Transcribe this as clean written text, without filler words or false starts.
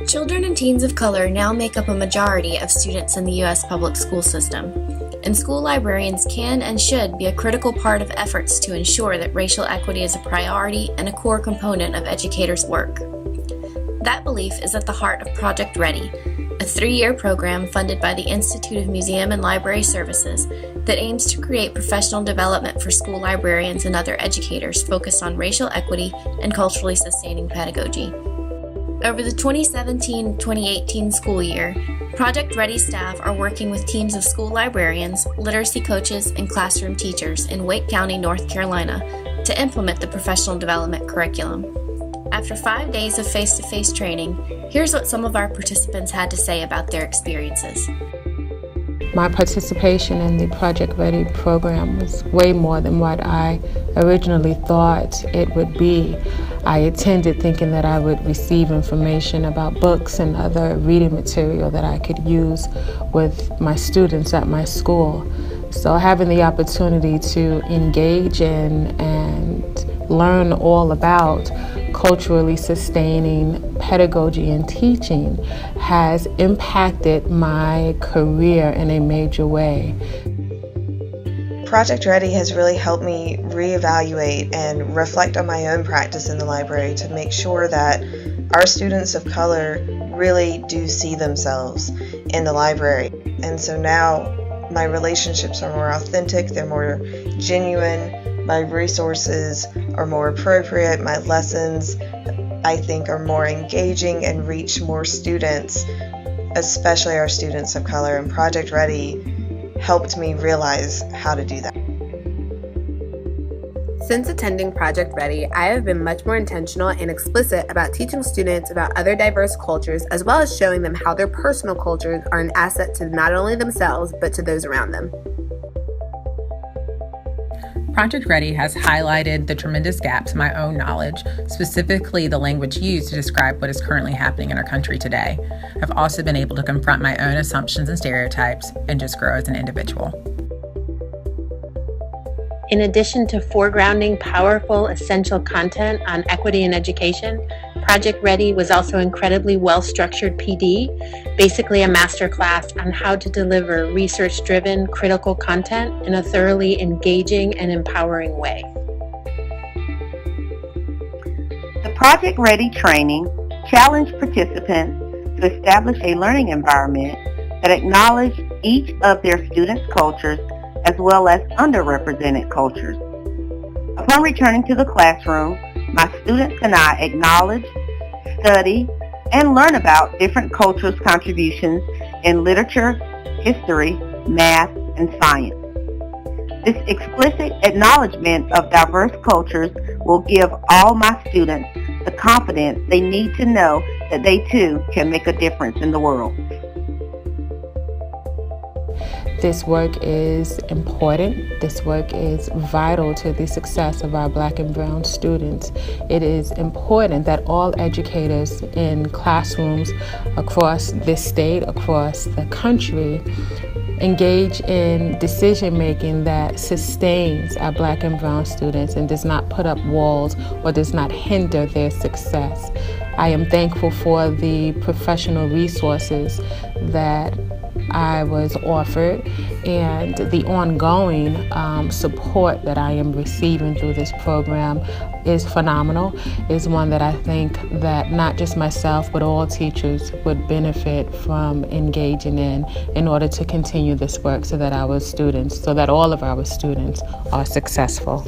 Children and teens of color now make up a majority of students in the U.S. public school system, and school librarians can and should be a critical part of efforts to ensure that racial equity is a priority and a core component of educators' work. That belief is at the heart of Project Ready, a 3-year program funded by the Institute of Museum and Library Services that aims to create professional development for school librarians and other educators focused on racial equity and culturally sustaining pedagogy. Over the 2017-2018 school year, Project Ready staff are working with teams of school librarians, literacy coaches, and classroom teachers in Wake County, North Carolina, to implement the professional development curriculum. After 5 days of face-to-face training, here's what some of our participants had to say about their experiences. My participation in the Project Ready program was way more than what I originally thought it would be. I attended thinking that I would receive information about books and other reading material that I could use with my students at my school. So having the opportunity to engage in and learn all about culturally sustaining pedagogy and teaching has impacted my career in a major way. Project Ready has really helped me reevaluate and reflect on my own practice in the library to make sure that our students of color really do see themselves in the library. And so now my relationships are more authentic, they're more genuine, my resources are more appropriate, my lessons I think are more engaging and reach more students, especially our students of color, and Project Ready helped me realize how to do that. Since attending Project Ready, I have been much more intentional and explicit about teaching students about other diverse cultures, as well as showing them how their personal cultures are an asset to not only themselves, but to those around them. Project Ready has highlighted the tremendous gaps in my own knowledge, specifically the language used to describe what is currently happening in our country today. I've also been able to confront my own assumptions and stereotypes and just grow as an individual. In addition to foregrounding powerful, essential content on equity in education, Project Ready was also incredibly well-structured PD, basically a masterclass on how to deliver research-driven, critical content in a thoroughly engaging and empowering way. The Project Ready training challenged participants to establish a learning environment that acknowledged each of their students' cultures as well as underrepresented cultures. Upon returning to the classroom, my students and I acknowledge, study, and learn about different cultures' contributions in literature, history, math, and science. This explicit acknowledgement of diverse cultures will give all my students the confidence they need to know that they too can make a difference in the world. This work is important. This work is vital to the success of our Black and brown students. It is important that all educators in classrooms across this state, across the country, engage in decision making that sustains our Black and brown students and does not put up walls or does not hinder their success. I am thankful for the professional resources that I was offered and the ongoing support that I am receiving through this program is phenomenal, is one that I think that not just myself but all teachers would benefit from engaging in order to continue this work so that all of our students are successful.